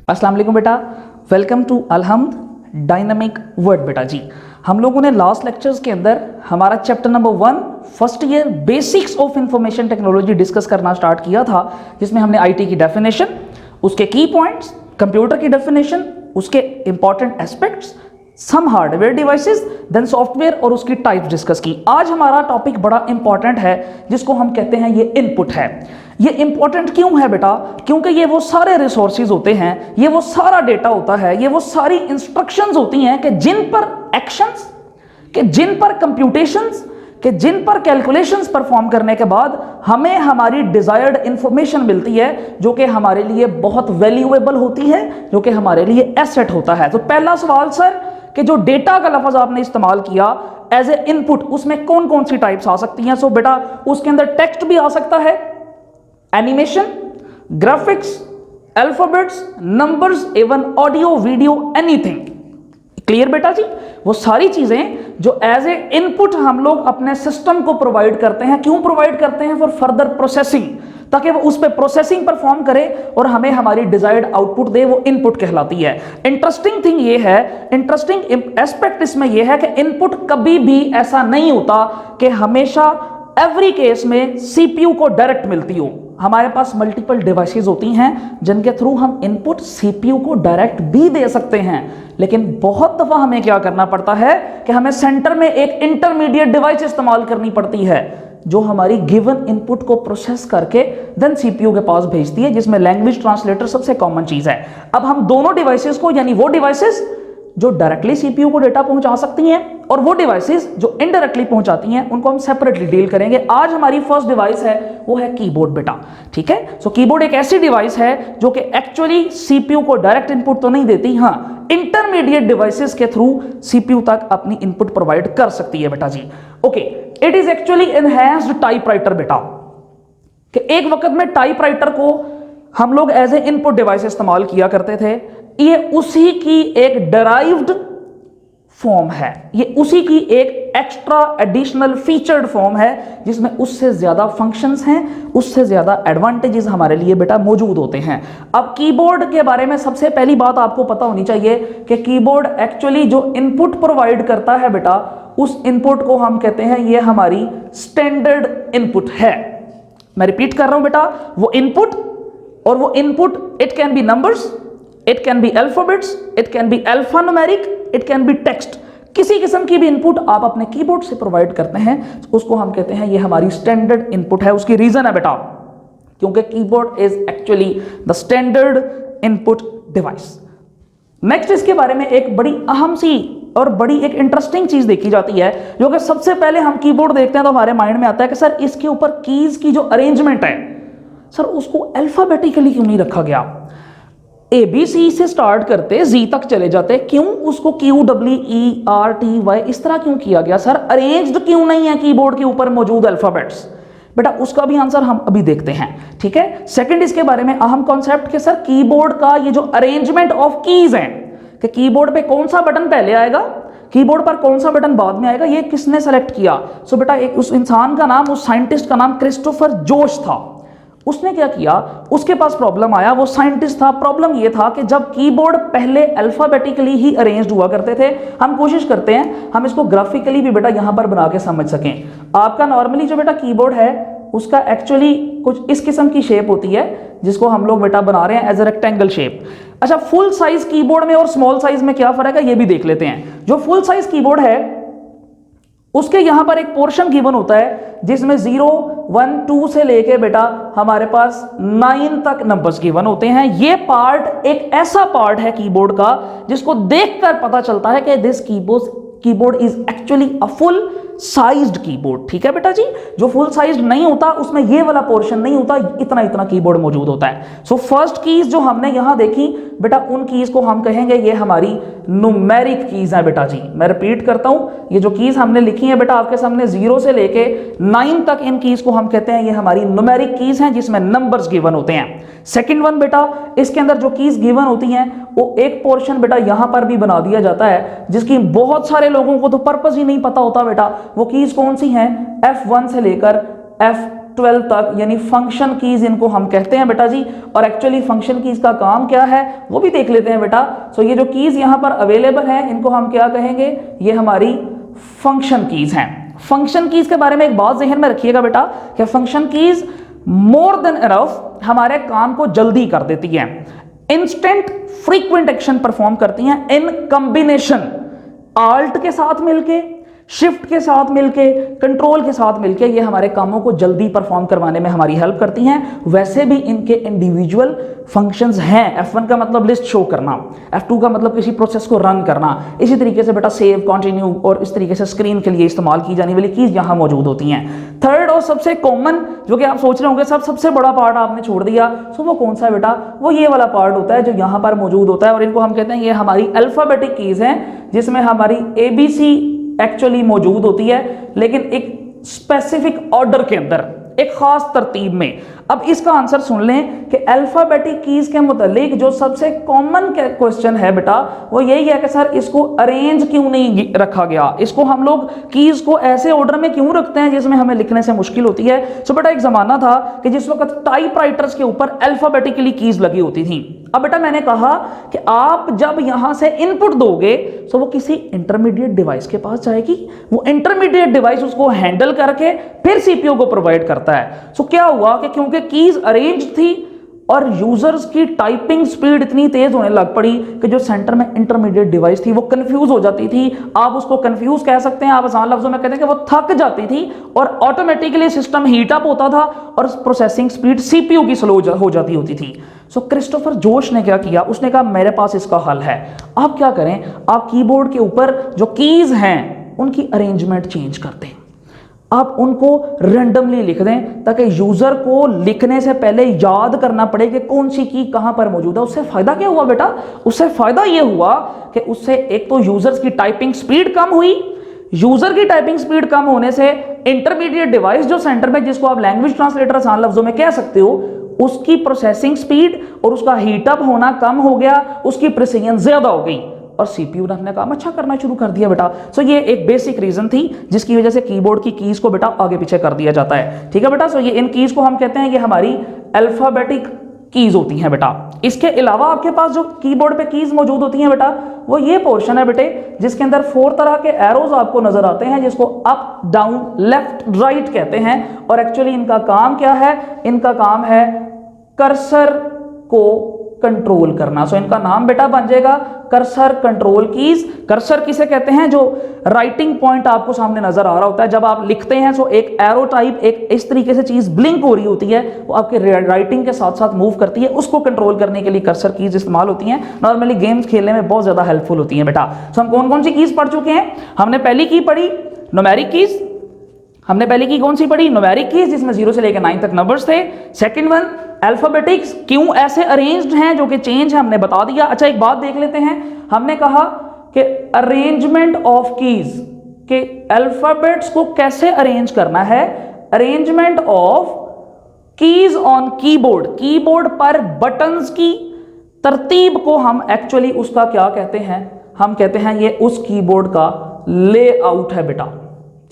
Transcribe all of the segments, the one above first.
अस्सलाम वालेकुम बेटा, वेलकम टू अलहम्द डायनामिक वर्ड। बेटा जी, हम लोगों ने लास्ट लेक्चर्स के अंदर हमारा chapter number 1 first year basics of information technology discuss करना स्टार्ट किया था, जिसमें हमने आईटी की डेफिनेशन, उसके की पॉइंट्स, कंप्यूटर की डेफिनेशन, उसके इंपॉर्टेंट एस्पेक्ट्स, सम हार्डवेयर डिवाइसेस, देन सॉफ्टवेयर और उसकी टाइप्स डिस्कस की। आज हमारा टॉपिक बड़ा इंपॉर्टेंट है जिसको हम कहते हैं ये इनपुट है। ये इंपॉर्टेंट क्यों है बेटा? क्योंकि ये वो सारे रिसोर्सेज होते हैं, ये वो सारा डेटा होता है, ये वो सारी इंस्ट्रक्शंस होती हैं कि जिन पर एक्शंस, कि जिन पर कंप्यूटेशंस, कि जिन पर कैलकुलेशंस परफॉर्म करने के बाद हमें हमारी डिजायर्ड इंफॉर्मेशन मिलती है, जो कि हमारे लिए बहुत वैल्यूएबल होती है, जो कि हमारे लिए एसेट होता है। तो पहला सवाल सर, कि जो डेटा का लफ्ज आपने इस्तेमाल किया एज ए इनपुट, उसमें कौन कौन सी टाइप्स आ सकती हैं? सो बेटा, उसके अंदर टेक्स्ट भी आ सकता है, animation, graphics, alphabets, numbers, even audio, video, anything. Clear बेटा जी? वो सारी चीजें जो एज ए इनपुट हम लोग अपने सिस्टम को प्रोवाइड करते हैं। क्यों प्रोवाइड करते हैं? फॉर फर्दर प्रोसेसिंग, ताकि वो उस पर प्रोसेसिंग परफॉर्म करे और हमें हमारी डिजायर्ड आउटपुट दे, वो इनपुट कहलाती है। इंटरेस्टिंग थिंग ये है, इंटरेस्टिंग एस्पेक्ट इसमें ये है कि इनपुट कभी भी ऐसा नहीं होता कि हमेशा एवरी केस में सीपीयू को डायरेक्ट मिलती हो। हमारे पास मल्टीपल डिवाइसेस होती हैं जिनके थ्रू हम इनपुट सीपीयू को डायरेक्ट भी दे सकते हैं, लेकिन बहुत दफा हमें क्या करना पड़ता है कि हमें सेंटर में एक इंटरमीडिएट डिवाइस इस्तेमाल करनी पड़ती है, जो हमारी गिवन इनपुट को प्रोसेस करके देन सीपीयू के पास भेजती है, जिसमें लैंग्वेज ट्रांसलेटर सबसे कॉमन चीज है। अब हम दोनों डिवाइसेस को, यानी वो डिवाइसेस जो डायरेक्टली सीपीयू को डेटा पहुंचा सकती हैं और वो डिवाइसेस जो इनडायरेक्टली पहुंचाती हैं, उनको हम सेपरेटली डील करेंगे। आज हमारी फर्स्ट डिवाइस है वो है कीबोर्ड बेटा, ठीक है। सो कीबोर्ड एक ऐसी डिवाइस है जो कि एक्चुअली सीपीयू को डायरेक्ट इनपुट तो नहीं देती, हाँ इंटरमीडिएट डिवाइसेस के थ्रू सीपीयू तक अपनी इनपुट प्रोवाइड कर सकती है बेटा जी। Okay, it is actually enhanced typewriter बेटा, कि एक वक्त में टाइपराइटर को हम लोग एज ए इनपुट डिवाइस इस्तेमाल किया करते थे। ये उसी की एक डेराइव्ड फॉर्म है, ये उसी की एक एक्स्ट्रा एडिशनल फीचर्ड फॉर्म है, जिसमें उससे ज्यादा फंक्शंस हैं, उससे ज्यादा एडवांटेजेस हमारे लिए बेटा मौजूद होते हैं। अब कीबोर्ड के बारे में सबसे पहली बात आपको पता होनी चाहिए कि कीबोर्ड एक्चुअली जो इनपुट प्रोवाइड करता है बेटा, उस इनपुट को हम कहते हैं ये हमारी स्टैंडर्ड इनपुट है। मैं रिपीट कर रहा हूं बेटा, वो इनपुट, और वो input it can be numbers, it can be alphabets, it can be alphanumeric, it can be text. किसी किस्म की भी इनपुट आप अपने कीबोर्ड से प्रोवाइड करते हैं, उसको हम कहते हैं ये हमारी स्टैंडर्ड इनपुट है। उसकी रीजन है बेटा, क्योंकि keyboard is actually the standard input device. Next, इसके बारे में एक बड़ी अहम सी और बड़ी एक इंटरेस्टिंग चीज देखी जाती है, जो कि सबसे पहले हम कीबोर्ड देखते हैं तो हमारे माइंड में आता है कि सर इसके ऊपर कीज की जो अरेंजमेंट है, सर उसको अल्फाबेटिकली क्यों नहीं रखा गया? ABC से स्टार्ट करते जी तक चले जाते, क्यों उसको QWERTY इस तरह क्यों किया गया? सर अरेंज्ड क्यों नहीं है कीबोर्ड के ऊपर मौजूद अल्फाबेट्स? बेटा उसका भी आंसर हम अभी देखते हैं, ठीक है। सेकंड, इसके बारे में अहम कॉन्सेप्ट कि सर कीबोर्ड का ये जो अरेंजमेंट ऑफ कीज है, कि कीबोर्ड पे कौन सा बटन पहले आएगा, कीबोर्ड पर कौन सा बटन बाद में आएगा, ये किसने सेलेक्ट किया? सो बेटा एक उस इंसान का नाम, उस साइंटिस्ट का नाम क्रिस्टोफर जोश था। उसने क्या किया, उसके पास प्रॉब्लम आया, वो साइंटिस्ट था। प्रॉब्लम ये था कि जब कीबोर्ड पहले अल्फाबेटिकली ही अरेंज्ड हुआ करते थे, हम कोशिश करते हैं हम इसको ग्राफिकली भी बेटा यहां पर बना के समझ सकें। आपका नॉर्मली जो बेटा कीबोर्ड है उसका एक्चुअली कुछ इस किस्म की शेप होती है, जिसको हम लोग बेटा बना रहे हैं एज ए रेक्टेंगल शेप। अच्छा, फुल साइज कीबोर्ड में और स्मॉल साइज में क्या फर्क है ये भी देख लेते हैं। जो फुल साइज कीबोर्ड है उसके यहां पर एक पोर्शन गिवन होता है, जिसमें 0, 1, 2 से लेके बेटा हमारे पास 9 तक नंबर्स गिवन होते हैं। ये पार्ट एक ऐसा पार्ट है कीबोर्ड का जिसको देखकर पता चलता है कि this keyboard is actually a full sized keyboard, ठीक है बेटा जी। जो फुल साइज्ड नहीं होता उसमें ये वाला पोर्शन नहीं होता, इतना इतना कीबोर्ड मौजूद होता है। सो फर्स्ट कीज जो हमने यहां देखी बेटा, उन कीज को हम कहेंगे ये हमारी न्यूमेरिक कीज है बेटा जी। मैं रिपीट करता हूं, ये जो कीज हमने लिखी है बेटा आपके सामने 0 से लेके 9 तक, इन कीज को हम कहते हैं ये हमारी न्यूमेरिक कीज हैं, जिसमें नंबर्स गिवन होते हैं। सेकंड वन बेटा, इसके अंदर जो कीज गिवन होती हैं वो एक पोर्शन बेटा यहां पर भी बना दिया जाता है, जिसकी बहुत सारे लोगों को तो पर्पस ही नहीं पता होता बेटा। वो कीज कौन सी हैं? F1 से लेकर F 12 तक, यानी फंक्शन कीज इनको हम कहते हैं बेटा जी। और एक्चुअली फंक्शन कीज का काम क्या है वो भी देख लेते हैं बेटा। सो ये जो कीज यहाँ पर अवेलेबल हैं इनको हम क्या कहेंगे, ये हमारी फंक्शन कीज हैं। फंक्शन कीज के बारे में एक बात जहन में रखिएगा बेटा कि function keys more than enough हमारे काम को जल्दी कर देती है, इंस्टेंट फ्रीक्वेंट एक्शन परफॉर्म करती हैं इन कॉम्बिनेशन, आल्ट के साथ मिलके, शिफ्ट के साथ मिलके, कंट्रोल के साथ मिलके ये हमारे कामों को जल्दी परफॉर्म करवाने में हमारी हेल्प करती हैं। वैसे भी इनके इंडिविजुअल फंक्शंस हैं। F1 का मतलब लिस्ट शो करना, F2 का मतलब किसी प्रोसेस को रन करना, इसी तरीके से बेटा सेव, कंटिन्यू और इस तरीके से स्क्रीन के लिए इस्तेमाल की जाने वाली कीज यहाँ मौजूद होती हैं। थर्ड और सबसे कॉमन जो कि आप सोच रहे होंगे सबसे बड़ा पार्ट आपने छोड़ दिया, सो वो कौन सा है बेटा, वो ये वाला पार्ट होता है जो यहाँ पर मौजूद होता है और इनको हम कहते हैं ये हमारी अल्फाबेटिक कीज हैं, जिसमें हमारी ABC एक्चुअली मौजूद होती है, लेकिन एक स्पेसिफिक ऑर्डर के अंदर, एक खास तरतीब में। अब इसका आंसर सुन लें कि अल्फाबेटिक कीज के मुतालिक जो सबसे कॉमन क्वेश्चन है बेटा वो यही है कि सर इसको अरेंज क्यों नहीं रखा गया, इसको हम लोग कीज को ऐसे ऑर्डर में क्यों रखते हैं जिसमें हमें लिखने से मुश्किल होती है। सो बेटा एक जमाना था कि जिस वक्त टाइपराइटर्स के ऊपर अल्फाबेटिकली कीज लगी होती थी। अब बेटा मैंने कहा कि आप जब यहां से इनपुट दोगे तो वो किसी इंटरमीडिएट डिवाइस के पास जाएगी, वो इंटरमीडिएट डिवाइस उसको हैंडल करके फिर सीपीयू को प्रोवाइड करता है। सो क्या हुआ कि क्योंकि कीज अरेंज थी और यूजर्स की टाइपिंग स्पीड इतनी तेज होने लग पड़ी कि जो सेंटर में इंटरमीडिएट डिवाइस थी वो कंफ्यूज हो जाती थी। आप उसको कंफ्यूज कह सकते हैं, आप आसान लफ्जों में कहते हैं कि वो थक जाती थी और ऑटोमेटिकली सिस्टम हीट अप होता था और प्रोसेसिंग स्पीड सीपीयू की स्लो हो जाती होती थी। सो क्रिस्टोफर जोश ने क्या किया, उसने कहा मेरे पास इसका हल है। आप क्या करें, आप कीबोर्ड के ऊपर जो कीज हैं उनकी अरेंजमेंट चेंज कर दें, आप उनको रैंडमली लिख दें ताकि यूजर को लिखने से पहले याद करना पड़े कि कौन सी की कहां पर मौजूद है। उससे फायदा क्या हुआ बेटा, उससे फायदा यह हुआ कि उससे एक तो यूजर्स की टाइपिंग स्पीड कम हुई, यूजर की टाइपिंग स्पीड कम होने से इंटरमीडिएट डिवाइस जो सेंटर में, जिसको आप लैंग्वेज ट्रांसलेटर आसान लफ्जों में कह सकते हो, उसकी प्रोसेसिंग स्पीड और उसका हीटअप होना कम हो गया, उसकी प्रिसीजन ज्यादा हो गई और सीपीयू ने अपना काम अच्छा करना शुरू कर दिया बेटा। सो ये एक बेसिक रीजन थी जिसकी वजह से कीबोर्ड की कीज को बेटा आगे पीछे कर दिया जाता है। ठीक है बेटा। सो ये इन कीज को हम कहते हैं ये हमारी अल्फाबेटिक कीज होती हैं बेटा। इसके अलावा आपके पास जो कीबोर्ड पे कीज मौजूद होती हैं बेटा वो ये पोर्शन है बेटे जिसके अंदर 4 तरह के एरोज आपको नजर आते हैं, जिसको अप, डाउन, लेफ्ट, राइट कहते हैं। और एक्चुअली इनका काम क्या है, इनका काम है कर्सर को कंट्रोल करना। सो इनका नाम बेटा बन जाएगा कर्सर कंट्रोल कीज। कर्सर किसे कहते हैं, जो राइटिंग पॉइंट आपको सामने नजर आ रहा होता है जब आप लिखते हैं। सो एक एरो टाइप, एक इस तरीके से चीज ब्लिंक हो रही होती है, वो आपके राइटिंग के साथ साथ मूव करती है, उसको कंट्रोल करने के लिए कर्सर कीज इस्तेमाल होती हैं। नॉर्मली गेम्स खेलने में बहुत ज्यादा हेल्पफुल होती हैं बेटा। सो हम कौन कौन सी कीज पढ़ चुके हैं, हमने पहली की पढ़ी न्यूमेरिक कीज, हमने पहले की कौन सी पढ़ी, न्यूमेरिक कीज जिसमें 0 से लेकर 9 तक नंबर्स थे। सेकंड वन अल्फाबेटिक्स, क्यों ऐसे अरेंज्ड हैं, जो कि चेंज है, हमने बता दिया। अच्छा एक बात देख लेते हैं, हमने कहा कि अरेंजमेंट ऑफ कीज के अल्फाबेट्स को कैसे अरेंज करना है। Arrangement of keys on keyboard, keyboard पर बटन्स की तरतीब को हम एक्चुअली उसका क्या कहते हैं, हम कहते हैं ये उस कीबोर्ड का लेआउट है बेटा।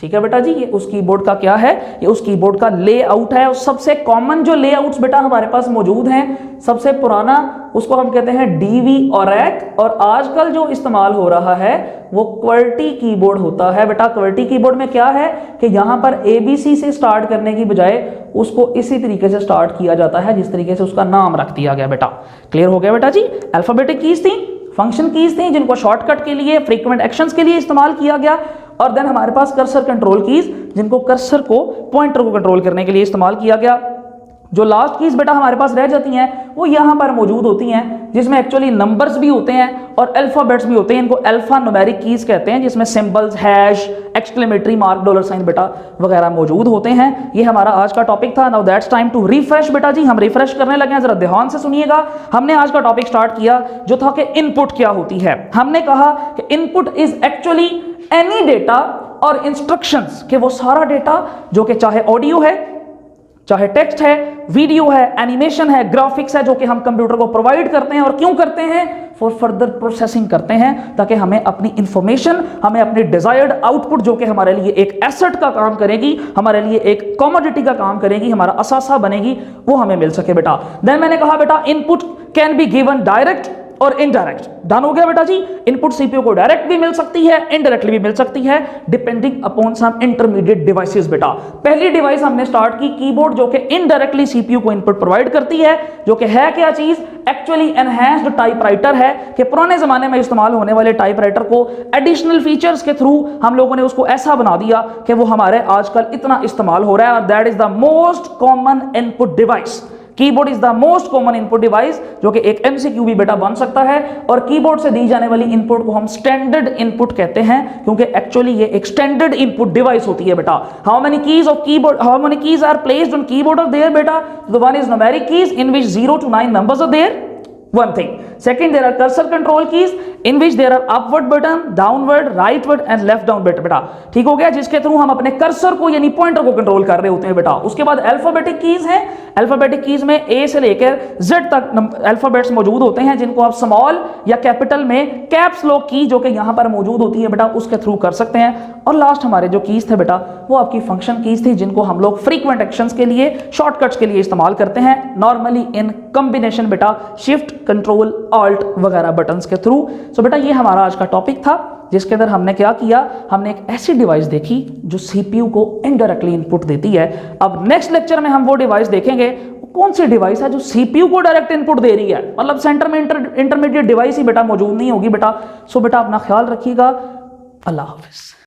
ठीक है बेटा जी, ये उस कीबोर्ड का क्या है, ये उस कीबोर्ड का लेआउट है। और सबसे कॉमन जो लेआउट्स बेटा हमारे पास मौजूद हैं, सबसे पुराना उसको हम कहते हैं डीवी और एक्ट, और आजकल जो इस्तेमाल हो रहा है वो क्वर्टी कीबोर्ड होता है बेटा। क्वर्टी कीबोर्ड में क्या है कि यहां पर एबीसी से स्टार्ट करने की बजाय उसको इसी तरीके से स्टार्ट किया जाता है जिस तरीके से उसका नाम रख दिया गया बेटा। क्लियर हो गया बेटा जी। अल्फाबेटिक कीज थी, फंक्शन कीज थी जिनको शॉर्टकट के लिए, फ्रीक्वेंट एक्शंस के लिए इस्तेमाल किया गया, और देन हमारे पास कर्सर कंट्रोल कीज जिनको कर्सर को, पॉइंटर को कंट्रोल करने के लिए इस्तेमाल किया गया। जो लास्ट कीज बेटा हमारे पास रह जाती हैं वो यहां पर मौजूद होती हैं, जिसमें एक्चुअली नंबर्स भी होते हैं और अल्फाबेट्स भी होते हैं। इनको अल्फा न्यूमेरिक कीज कहते हैं, जिसमें symbols, hash, exclamatory mark, dollar sign बेटा वगैरह मौजूद होते हैं। ये हमारा आज का टॉपिक था। Now that's time to refresh बेटा जी, हम रिफ्रेश करने लगे हैं, जरा ध्यान से सुनिएगा। हमने आज का टॉपिक स्टार्ट किया जो था कि इनपुट क्या होती है। हमने कहा कि input is actually any data और इंस्ट्रक्शंस, कि वो सारा डेटा जो कि चाहे ऑडियो है, चाहे टेक्स्ट है, वीडियो है, एनिमेशन है, ग्राफिक्स है, जो कि हम कंप्यूटर को प्रोवाइड करते हैं। और क्यों करते हैं? फॉर फर्दर प्रोसेसिंग करते हैं, ताकि हमें अपनी इंफॉर्मेशन, हमें अपनी डिजायर्ड आउटपुट, जो कि हमारे लिए एक एसेट का काम करेगी, हमारे लिए एक कमोडिटी का काम करेगी, हमारा असासा बनेगी, वो हमें मिल सके बेटा। देन मैंने कहा बेटा input can be given direct और इनडायरेक्ट। डन हो गया बेटा जी। इनपुट सीपीयू को डायरेक्ट भी मिल सकती है, इनडायरेक्टली भी मिल सकती है, डिपेंडिंग अपॉन सम इंटरमीडिएट डिवाइसेस बेटा। पहली डिवाइस हमने स्टार्ट की कीबोर्ड, जो कि इनडायरेक्टली सीपीयू को इनपुट प्रोवाइड करती है, जो कि है क्या चीज? एक्चुअली एनहांस्ड टाइपराइटर है, कि पुराने जमाने में इस्तेमाल होने वाले टाइपराइटर को एडिशनल फीचर्स के थ्रू हम लोगों ने उसको ऐसा बना दिया कि वो हमारे आजकल इतना इस्तेमाल हो रहा है। और that is the most common input device. Keyboard is the most common input device, जो कि एक एमसीक्यू भी बेटा बन सकता है। और कीबोर्ड से दी जाने वाली इनपुट को हम स्टैंडर्ड इनपुट कहते हैं, क्योंकि एक्चुअली ये एक स्टैंडर्ड इनपुट डिवाइस होती है बेटा। How many keys of keyboard, how many keys are placed on keyboard of there बेटा? The one is numeric keys in which 0 to 9 numbers are there. One thing. Second, there are cursor control keys in which there are upward button, downward, rightward and left down button बेटा। ठीक हो गया, जिसके through हम अपने cursor को यानी pointer को कंट्रोल कर रहे होते हैं बेटा। उसके बाद अल्फाबेटिक कीज हैं। अल्फाबेटिक कीज में ए से लेकर जेड तक अल्फाबेट्स मौजूद होते हैं, जिनको आप स्मॉल या कैपिटल में कैप्स लॉक की, जो कि यहां पर मौजूद होती है बेटा, उसके थ्रू कर सकते हैं। और लास्ट हमारे जो कीज थे बेटा, वो आपकी फंक्शन कीज थी, जिनको हम लोग फ्रीक्वेंट एक्शंस के लिए, शॉर्टकट्स के लिए इस्तेमाल करते हैं, नॉर्मली इन कॉम्बिनेशन बेटा, शिफ्ट, कंट्रोल, ऑल्ट वगैरह बटन्स के थ्रू। सो बेटा ये हमारा आज का टॉपिक था, जिसके अंदर हमने क्या किया? हमने एक ऐसी डिवाइस देखी जो सीपीयू को इनडायरेक्टली इनपुट देती है। अब नेक्स्ट लेक्चर में हम वो डिवाइस देखेंगे, कौन सी डिवाइस है जो सीपीयू को डायरेक्ट इनपुट दे रही है, मतलब सेंटर में इंटरमीडिएट डिवाइस ही बेटा मौजूद नहीं होगी बेटा। सो बेटा अपना ख्याल रखिएगा। अल्लाह हाफिज।